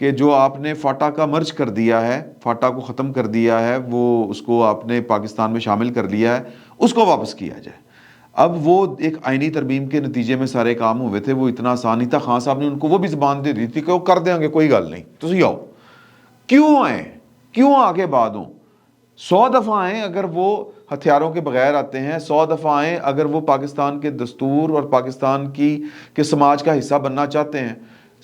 کہ جو آپ نے فاٹا کا مرج کر دیا ہے، فاٹا کو ختم کر دیا ہے، وہ اس کو آپ نے پاکستان میں شامل کر لیا ہے، اس کو واپس کیا جائے۔ اب وہ ایک آئینی ترمیم کے نتیجے میں سارے کام ہوئے تھے، وہ اتنا آسان نہیں تھا۔ خان صاحب نے ان کو وہ بھی زبان دے دی تھی کہ وہ کر دیں گے، کوئی گل نہیں، تسی آؤ۔ کیوں آئیں؟ کیوں آگے بعد ہوں؟ 100 دفعہ آئیں اگر وہ ہتھیاروں کے بغیر آتے ہیں، 100 دفعہ آئیں اگر وہ پاکستان کے دستور اور پاکستان کے سماج کا حصہ بننا چاہتے ہیں۔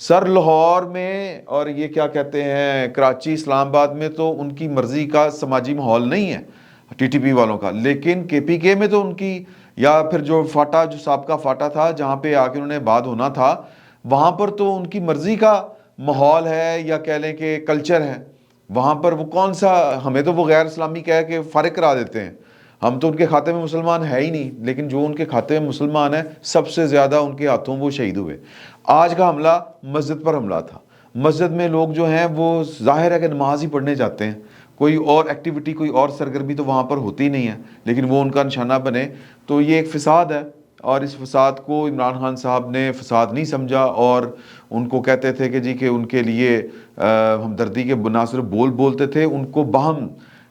سر لاہور میں اور یہ کیا کہتے ہیں کراچی، اسلام آباد میں تو ان کی مرضی کا سماجی ماحول نہیں ہے ٹی ٹی پی والوں کا، لیکن کے پی کے میں تو ان کی، یا پھر جو فاٹا، جو سابقہ فاٹا تھا جہاں پہ آ کے انہوں نے بعد ہونا تھا، وہاں پر تو ان کی مرضی کا ماحول ہے، یا کہہ لیں کہ کلچر ہے۔ وہاں پر وہ کون سا، ہمیں تو وہ غیر اسلامی کہہ کے فارغ کرا دیتے ہیں، ہم تو ان کے کھاتے میں مسلمان ہے ہی نہیں، لیکن جو ان کے کھاتے میں مسلمان ہیں سب سے زیادہ ان کے ہاتھوں وہ شہید ہوئے۔ آج کا حملہ مسجد پر حملہ تھا۔ مسجد میں لوگ جو ہیں وہ ظاہر ہے کہ نماز ہی پڑھنے جاتے ہیں، کوئی اور ایکٹیویٹی، کوئی اور سرگرمی تو وہاں پر ہوتی نہیں ہے، لیکن وہ ان کا نشانہ بنے، تو یہ ایک فساد ہے۔ اور اس فساد کو عمران خان صاحب نے فساد نہیں سمجھا، اور ان کو کہتے تھے کہ جی کہ ان کے لیے ہمدردی کے نہ صرف بول بولتے تھے، ان کو باہم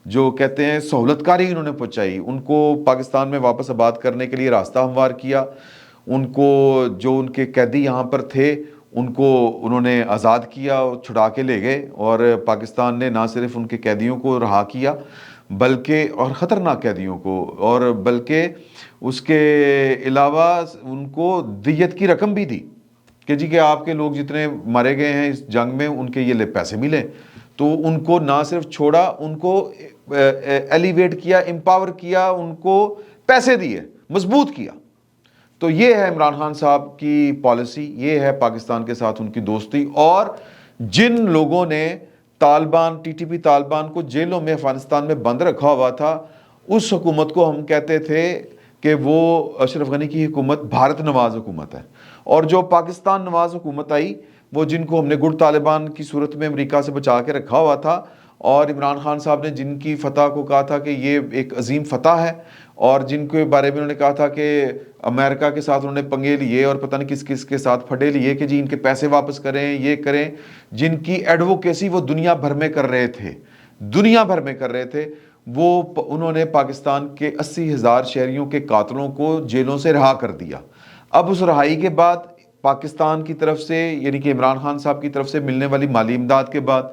جو کہتے ہیں سہولت کاری انہوں نے پہنچائی، ان کو پاکستان میں واپس آباد کرنے کے لیے راستہ ہموار کیا، ان کو جو ان کے قیدی یہاں پر تھے ان کو انہوں نے آزاد کیا، چھڑا کے لے گئے، اور پاکستان نے نہ صرف ان کے قیدیوں کو رہا کیا بلکہ، اور خطرناک قیدیوں کو، اور بلکہ اس کے علاوہ ان کو دیت کی رقم بھی دی کہ جی کہ آپ کے لوگ جتنے مارے گئے ہیں اس جنگ میں ان کے یہ پیسے ملیں۔ تو ان کو نہ صرف چھوڑا، ان کو ایلیویٹ کیا، امپاور کیا، ان کو پیسے دیے، مضبوط کیا۔ تو یہ ہے عمران خان صاحب کی پالیسی، یہ ہے پاکستان کے ساتھ ان کی دوستی۔ اور جن لوگوں نے Taliban, T T P Taliban کو جیلوں میں افغانستان میں بند رکھا ہوا تھا، اس حکومت کو ہم کہتے تھے کہ وہ اشرف غنی کی حکومت بھارت نواز حکومت ہے، اور جو پاکستان نواز حکومت آئی، وہ جن کو ہم نے گڈ طالبان کی صورت میں امریکہ سے بچا کے رکھا ہوا تھا، اور عمران خان صاحب نے جن کی فتح کو کہا تھا کہ یہ ایک عظیم فتح ہے، اور جن کے بارے میں انہوں نے کہا تھا کہ امریکہ کے ساتھ انہوں نے پنگے لیے اور پتہ نہیں کس کس کے ساتھ پھڈے لیے کہ جی ان کے پیسے واپس کریں، یہ کریں، جن کی ایڈوکیسی وہ دنیا بھر میں کر رہے تھے، دنیا بھر میں کر رہے تھے، وہ انہوں نے پاکستان کے 80,000 شہریوں کے قاتلوں کو جیلوں سے رہا کر دیا۔ اب اس رہائی کے بعد پاکستان کی طرف سے، یعنی کہ عمران خان صاحب کی طرف سے ملنے والی مالی امداد کے بعد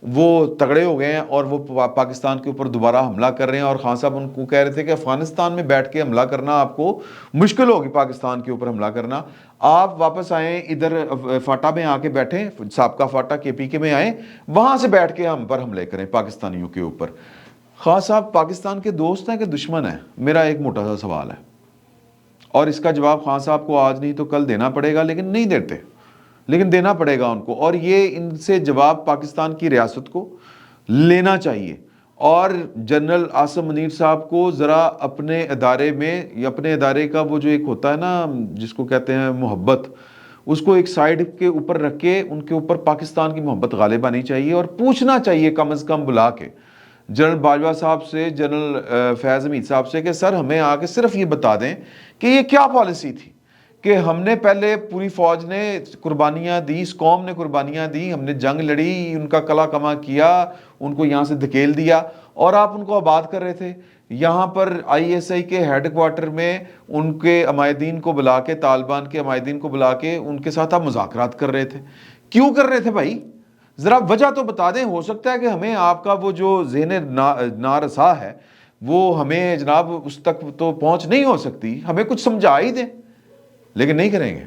وہ تگڑے ہو گئے ہیں، اور وہ پاکستان کے اوپر دوبارہ حملہ کر رہے ہیں۔ اور خان صاحب ان کو کہہ رہے تھے کہ افغانستان میں بیٹھ کے حملہ کرنا آپ کو مشکل ہوگی، پاکستان کے اوپر حملہ کرنا، آپ واپس آئیں ادھر فاٹا میں آ کے بیٹھیں، سابقہ فاٹا کے پی کے میں آئیں، وہاں سے بیٹھ کے ہم پر حملے کریں پاکستانیوں کے اوپر۔ خان صاحب پاکستان کے دوست ہیں کہ دشمن ہیں؟ میرا ایک موٹا سا سوال ہے، اور اس کا جواب خان صاحب کو آج نہیں تو کل دینا پڑے گا، لیکن نہیں دیتے، لیکن دینا پڑے گا ان کو، اور یہ ان سے جواب پاکستان کی ریاست کو لینا چاہیے۔ اور جنرل عاصم منیر صاحب کو ذرا اپنے ادارے میں، یا اپنے ادارے کا وہ جو ایک ہوتا ہے نا جس کو کہتے ہیں محبت، اس کو ایک سائیڈ کے اوپر رکھ کے ان کے اوپر پاکستان کی محبت غالب آنی چاہیے، اور پوچھنا چاہیے کم از کم بلا کے جنرل باجوہ صاحب سے، جنرل فیض حمید صاحب سے، کہ سر ہمیں آ کے صرف یہ بتا دیں کہ یہ کیا پالیسی تھی، کہ ہم نے پہلے پوری فوج نے قربانیاں دی، اس قوم نے قربانیاں دی، ہم نے جنگ لڑی، ان کا کلا کما کیا، ان کو یہاں سے دھکیل دیا، اور آپ ان کو آباد کر رہے تھے یہاں پر آئی ایس آئی کے ہیڈ کوارٹر میں، ان کے عمائدین کو بلا کے، طالبان کے عمائدین کو بلا کے ان کے ساتھ آپ مذاکرات کر رہے تھے۔ کیوں کر رہے تھے بھائی؟ ذرا وجہ تو بتا دیں، ہو سکتا ہے کہ ہمیں آپ کا وہ جو ذہن نارسا ہے وہ ہمیں جناب اس تک تو پہنچ نہیں ہو سکتی، ہمیں کچھ سمجھا ہی دیں، لیکن نہیں کریں گے۔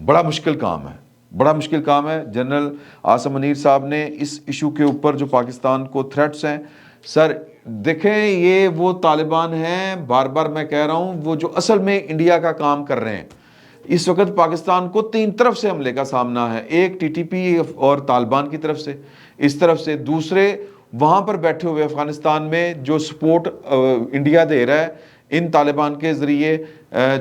بڑا مشکل کام ہے، بڑا مشکل کام ہے۔ جنرل عاصم منیر صاحب نے اس ایشو کے اوپر جو پاکستان کو تھریٹس ہیں، سر دیکھیں یہ وہ طالبان ہیں، بار بار میں کہہ رہا ہوں، وہ جو اصل میں انڈیا کا کام کر رہے ہیں۔ اس وقت پاکستان کو 3 طرف سے حملے کا سامنا ہے، ایک ٹی ٹی پی اور طالبان کی طرف سے، اس طرف سے دوسرے وہاں پر بیٹھے ہوئے افغانستان میں جو سپورٹ انڈیا دے رہا ہے ان طالبان کے ذریعے،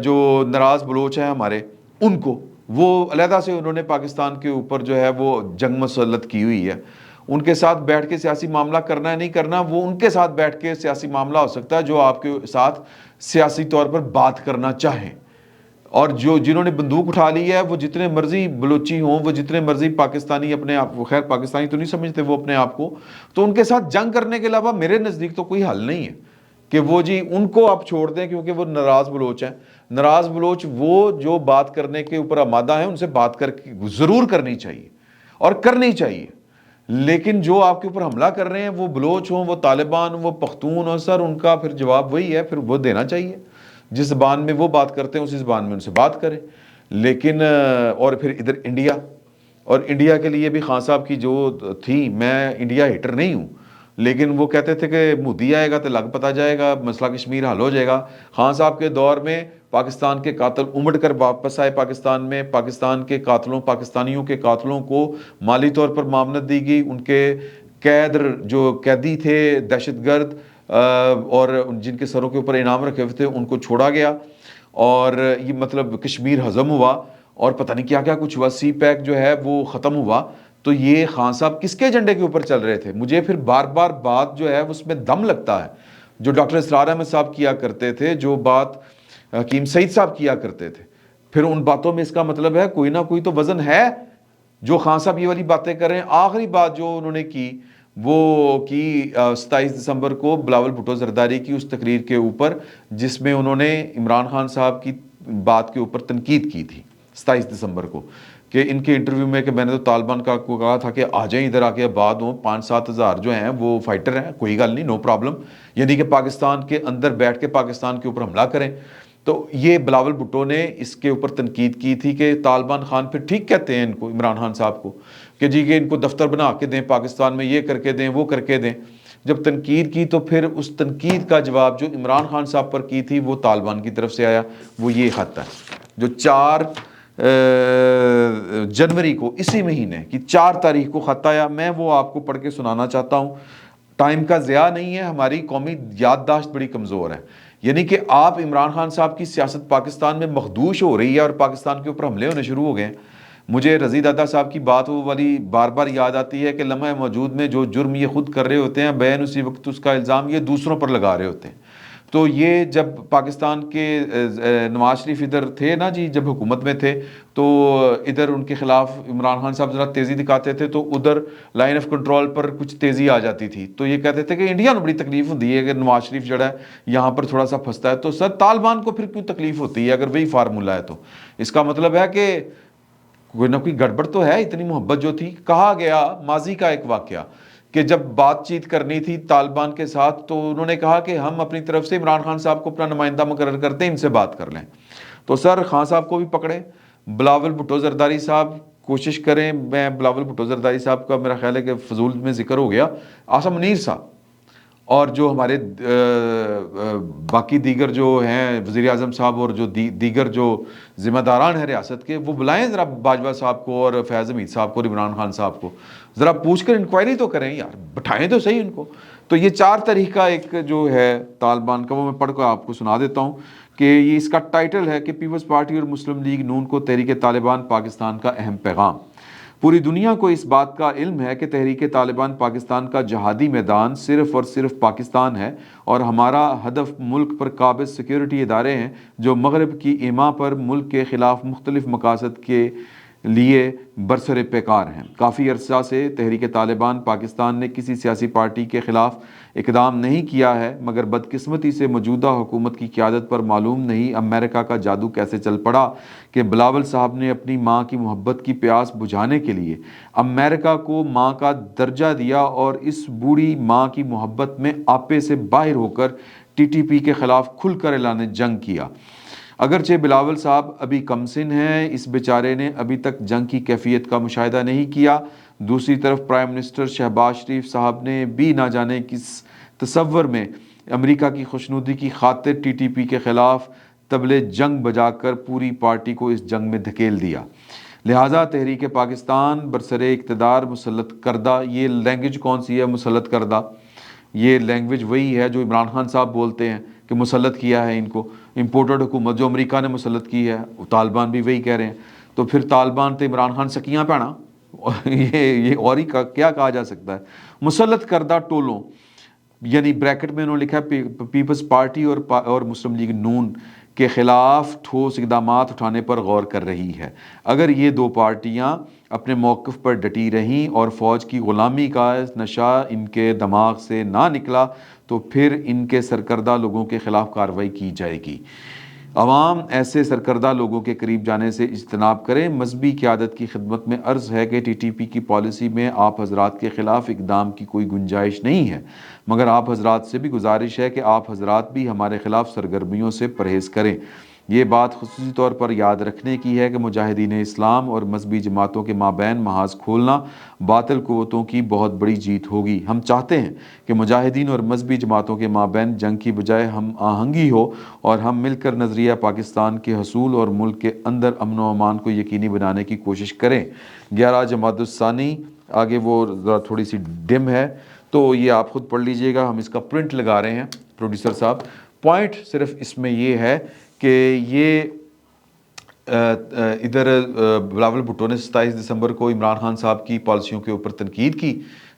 جو ناراض بلوچ ہیں ہمارے، ان کو وہ علیحدہ سے انہوں نے پاکستان کے اوپر جو ہے وہ جنگ مسلط کی ہوئی ہے۔ ان کے ساتھ بیٹھ کے سیاسی معاملہ کرنا ہے نہیں کرنا، وہ ان کے ساتھ بیٹھ کے سیاسی معاملہ ہو سکتا ہے جو آپ کے ساتھ سیاسی طور پر بات کرنا چاہیں۔ اور جو جنہوں نے بندوق اٹھا لی ہے وہ جتنے مرضی بلوچی ہوں، وہ جتنے مرضی پاکستانی اپنے آپ کو، خیر پاکستانی تو نہیں سمجھتے وہ اپنے آپ کو، تو ان کے ساتھ جنگ کرنے کے علاوہ میرے نزدیک تو کوئی حل نہیں ہے کہ وہ جی ان کو آپ چھوڑ دیں کیونکہ وہ ناراض بلوچ ہیں. ناراض بلوچ وہ جو بات کرنے کے اوپر آمادہ ہیں، ان سے بات کر کے ضرور کرنی چاہیے اور کرنی چاہیے. لیکن جو آپ کے اوپر حملہ کر رہے ہیں وہ بلوچ ہوں، وہ طالبان ہوں، وہ پختون ہوں، سر ان کا پھر جواب وہی ہے، پھر وہ دینا چاہیے. جس زبان میں وہ بات کرتے ہیں اسی زبان میں ان سے بات کریں. لیکن اور پھر ادھر انڈیا، اور انڈیا کے لیے بھی خان صاحب کی جو تھی، میں انڈیا ہیٹر نہیں ہوں، لیکن وہ کہتے تھے کہ مودی آئے گا تو لگ پتا جائے گا، مسئلہ کشمیر حل ہو جائے گا. خان صاحب کے دور میں پاکستان کے قاتل امڑ کر واپس آئے پاکستان میں، پاکستان کے قاتلوں، پاکستانیوں کے قاتلوں کو مالی طور پر معاونت دی گئی. ان کے قید جو قیدی تھے دہشت گرد اور جن کے سروں کے اوپر انعام رکھے ہوئے تھے ان کو چھوڑا گیا، اور یہ مطلب کشمیر ہضم ہوا، اور پتہ نہیں کیا کیا کچھ ہوا، سی پیک جو ہے وہ ختم ہوا. تو یہ خان صاحب کس کے ایجنڈے کے اوپر چل رہے تھے؟ مجھے پھر بار بار بات جو ہے اس میں دم لگتا ہے. جو ڈاکٹر اسرار احمد صاحب کیا کرتے تھے، جو بات حکیم سعید صاحب کیا کرتے تھے، پھر ان باتوں میں اس کا مطلب ہے کوئی نہ کوئی تو وزن ہے. جو خان صاحب یہ والی باتیں کر رہے ہیں، آخری بات جو انہوں نے کی وہ کی 27 دسمبر کو بلاول بھٹو زرداری کی اس تقریر کے اوپر، جس میں انہوں نے عمران خان صاحب کی بات کے اوپر تنقید کی تھی 27 دسمبر کو، کہ ان کے انٹرویو میں کہ میں نے تو طالبان کو کہا تھا کہ آ جائیں ادھر، آ کے آباد ہوں، 5-7 ہزار جو ہیں وہ فائٹر ہیں، کوئی گل نہیں، نو پرابلم، یعنی کہ پاکستان کے اندر بیٹھ کے پاکستان کے اوپر حملہ کریں. تو یہ بلاول بھٹو نے اس کے اوپر تنقید کی تھی کہ طالبان خان پھر ٹھیک کہتے ہیں ان کو، عمران خان صاحب کو، کہ جی کہ ان کو دفتر بنا کے دیں پاکستان میں، یہ کر کے دیں، وہ کر کے دیں. جب تنقید کی تو پھر اس تنقید کا جواب جو عمران خان صاحب پر کی تھی وہ طالبان کی طرف سے آیا. وہ یہ خط ہے جو 4 جنوری کو، اسی مہینے کی 4 تاریخ کو خط آیا. میں وہ آپ کو پڑھ کے سنانا چاہتا ہوں. ٹائم کا ضیاع نہیں ہے، ہماری قومی یادداشت بڑی کمزور ہے. یعنی کہ آپ عمران خان صاحب کی سیاست پاکستان میں مخدوش ہو رہی ہے اور پاکستان کے اوپر حملے ہونے شروع ہو گئے ہیں. مجھے رضی دادا صاحب کی بات وہ والی بار بار یاد آتی ہے کہ لمحہ موجود میں جو جرم یہ خود کر رہے ہوتے ہیں، بین اسی وقت اس کا الزام یہ دوسروں پر لگا رہے ہوتے ہیں. تو یہ جب پاکستان کے نواز شریف ادھر تھے نا جی، جب حکومت میں تھے، تو ادھر ان کے خلاف عمران خان صاحب ذرا تیزی دکھاتے تھے تو ادھر لائن آف کنٹرول پر کچھ تیزی آ جاتی تھی. تو یہ کہتے تھے کہ انڈیا میں بڑی تکلیف ہوتی ہے کہ نواز شریف جڑا ہے یہاں پر تھوڑا سا پھنستا ہے. تو سر طالبان کو پھر کیوں تکلیف ہوتی ہے اگر وہی فارمولہ ہے؟ تو اس کا مطلب ہے کہ کوئی نہ کوئی گڑبڑ تو ہے. اتنی محبت جو تھی، کہا گیا ماضی کا ایک واقعہ کہ جب بات چیت کرنی تھی طالبان کے ساتھ تو انہوں نے کہا کہ ہم اپنی طرف سے عمران خان صاحب کو اپنا نمائندہ مقرر کرتے ہیں، ان سے بات کر لیں. تو سر خان صاحب کو بھی پکڑے، بلاول بھٹو زرداری صاحب کوشش کریں. میں بلاول بھٹو زرداری صاحب کا میرا خیال ہے کہ فضول میں ذکر ہو گیا. آصم منیر صاحب اور جو ہمارے باقی دیگر جو ہیں وزیر اعظم صاحب اور جو دیگر جو ذمہ داران ہیں ریاست کے، وہ بلائیں ذرا باجوہ صاحب کو اور فیاض حمید صاحب کو اور عمران خان صاحب کو، ذرا پوچھ کر انکوائری تو کریں یار، بٹھائیں تو صحیح ان کو. تو یہ 4 تاریخ کا ایک جو ہے طالبان کا، وہ میں پڑھ کر آپ کو سنا دیتا ہوں کہ یہ اس کا ٹائٹل ہے کہ پیپلز پارٹی اور مسلم لیگ نون کو تحریک طالبان پاکستان کا اہم پیغام. پوری دنیا کو اس بات کا علم ہے کہ تحریک طالبان پاکستان کا جہادی میدان صرف اور صرف پاکستان ہے، اور ہمارا ہدف ملک پر قابض سیکیورٹی ادارے ہیں جو مغرب کی ایما پر ملک کے خلاف مختلف مقاصد کے لیے برسر پیکار ہیں. کافی عرصہ سے تحریک طالبان پاکستان نے کسی سیاسی پارٹی کے خلاف اقدام نہیں کیا ہے، مگر بدقسمتی سے موجودہ حکومت کی قیادت پر معلوم نہیں امریکہ کا جادو کیسے چل پڑا کہ بلاول صاحب نے اپنی ماں کی محبت کی پیاس بجھانے کے لیے امریکہ کو ماں کا درجہ دیا اور اس بوڑھی ماں کی محبت میں آپے سے باہر ہو کر ٹی ٹی پی کے خلاف کھل کر اعلان جنگ کیا. اگرچہ بلاول صاحب ابھی کم سن ہیں، اس بیچارے نے ابھی تک جنگ کی کیفیت کا مشاہدہ نہیں کیا. دوسری طرف پرائم منسٹر شہباز شریف صاحب نے بھی نہ جانے کس تصور میں امریکہ کی خوشنودی کی خاطر ٹی ٹی پی کے خلاف طبلِ جنگ بجا کر پوری پارٹی کو اس جنگ میں دھکیل دیا. لہٰذا تحریک پاکستان برسر اقتدار مسلط کردہ، یہ لینگویج کون سی ہے مسلط کردہ؟ یہ لینگویج وہی ہے جو عمران خان صاحب بولتے ہیں کہ مسلط کیا ہے ان کو، امپورٹڈ حکومت جو امریکہ نے مسلط کی ہے. طالبان بھی وہی کہہ رہے ہیں. تو پھر طالبان تو عمران خان سکیاں پہنا، یہ اور ہی کیا کہا جا سکتا ہے؟ مسلط کردہ ٹولوں، یعنی بریکٹ میں انہوں نے لکھا ہے پیپلز پارٹی اور مسلم لیگ نون کے خلاف ٹھوس اقدامات اٹھانے پر غور کر رہی ہے۔ اگر یہ دو پارٹیاں اپنے موقف پر ڈٹی رہیں اور فوج کی غلامی کا نشہ ان کے دماغ سے نہ نکلا تو پھر ان کے سرکردہ لوگوں کے خلاف کارروائی کی جائے گی۔ عوام ایسے سرکردہ لوگوں کے قریب جانے سے اجتناب کریں۔ مذہبی قیادت کی خدمت میں عرض ہے کہ ٹی ٹی پی کی پالیسی میں آپ حضرات کے خلاف اقدام کی کوئی گنجائش نہیں ہے، مگر آپ حضرات سے بھی گزارش ہے کہ آپ حضرات بھی ہمارے خلاف سرگرمیوں سے پرہیز کریں۔ یہ بات خصوصی طور پر یاد رکھنے کی ہے کہ مجاہدین اسلام اور مذہبی جماعتوں کے مابین محاذ کھولنا باطل قوتوں کی بہت بڑی جیت ہوگی۔ ہم چاہتے ہیں کہ مجاہدین اور مذہبی جماعتوں کے مابین جنگ کی بجائے ہم آہنگی ہو اور ہم مل کر نظریہ پاکستان کے حصول اور ملک کے اندر امن و امان کو یقینی بنانے کی کوشش کریں۔ 11 جمادی الثانی، آگے وہ ذرا تھوڑی سی ڈم ہے تو یہ آپ خود پڑھ لیجئے گا، ہم اس کا پرنٹ لگا رہے ہیں پروڈیوسر صاحب۔ پوائنٹ صرف اس میں یہ ہے کہ یہ ادھر بلاول بھٹو نے 27 دسمبر کو عمران خان صاحب کی پالیسیوں کے اوپر تنقید کی،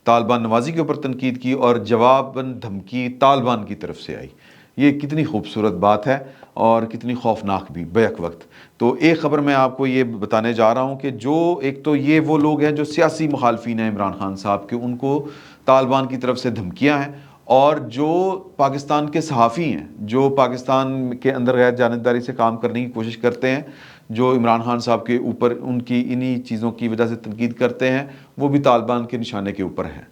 طالبان نوازی کے اوپر تنقید کی، اور جواباً دھمکی طالبان کی طرف سے آئی۔ یہ کتنی خوبصورت بات ہے اور کتنی خوفناک بھی بیک وقت۔ تو ایک خبر میں آپ کو یہ بتانے جا رہا ہوں کہ جو ایک تو یہ وہ لوگ ہیں جو سیاسی مخالفین ہیں عمران خان صاحب کے، ان کو طالبان کی طرف سے دھمکیاں ہیں، اور جو پاکستان کے صحافی ہیں جو پاکستان کے اندر غیر جانبداری سے کام کرنے کی کوشش کرتے ہیں، جو عمران خان صاحب کے اوپر ان کی انہی چیزوں کی وجہ سے تنقید کرتے ہیں، وہ بھی طالبان کے نشانے کے اوپر ہیں۔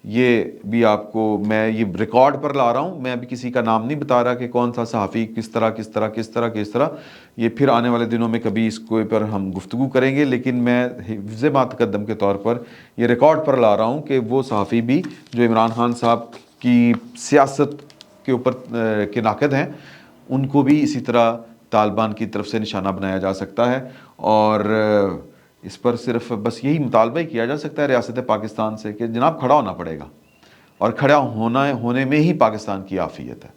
یہ بھی آپ کو میں یہ ریکارڈ پر لا رہا ہوں، میں ابھی کسی کا نام نہیں بتا رہا کہ کون سا صحافی کس طرح۔ یہ پھر آنے والے دنوں میں کبھی اس کو پر ہم گفتگو کریں گے، لیکن میں حفظ ما تقدم کے طور پر یہ ریکارڈ پر لا رہا ہوں کہ وہ صحافی بھی جو عمران خان صاحب کی سیاست کے اوپر کے ناقد ہیں، ان کو بھی اسی طرح طالبان کی طرف سے نشانہ بنایا جا سکتا ہے، اور اس پر صرف بس یہی مطالبہ ہی کیا جا سکتا ہے ریاست پاکستان سے کہ جناب کھڑا ہونا پڑے گا، اور کھڑا ہونے میں ہی پاکستان کی عافیت ہے۔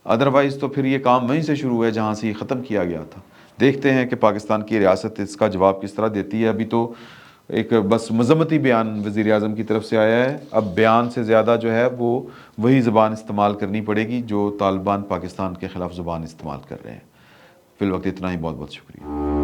ادروائز تو پھر یہ کام وہیں سے شروع ہے جہاں سے یہ ختم کیا گیا تھا۔ دیکھتے ہیں کہ پاکستان کی ریاست اس کا جواب کس طرح دیتی ہے۔ ابھی تو ایک بس مذمتی بیان وزیر اعظم کی طرف سے آیا ہے، اب بیان سے زیادہ جو ہے وہ وہی زبان استعمال کرنی پڑے گی جو طالبان پاکستان کے خلاف زبان استعمال کر رہے ہیں۔ فی الوقت اتنا ہی، بہت بہت شکریہ۔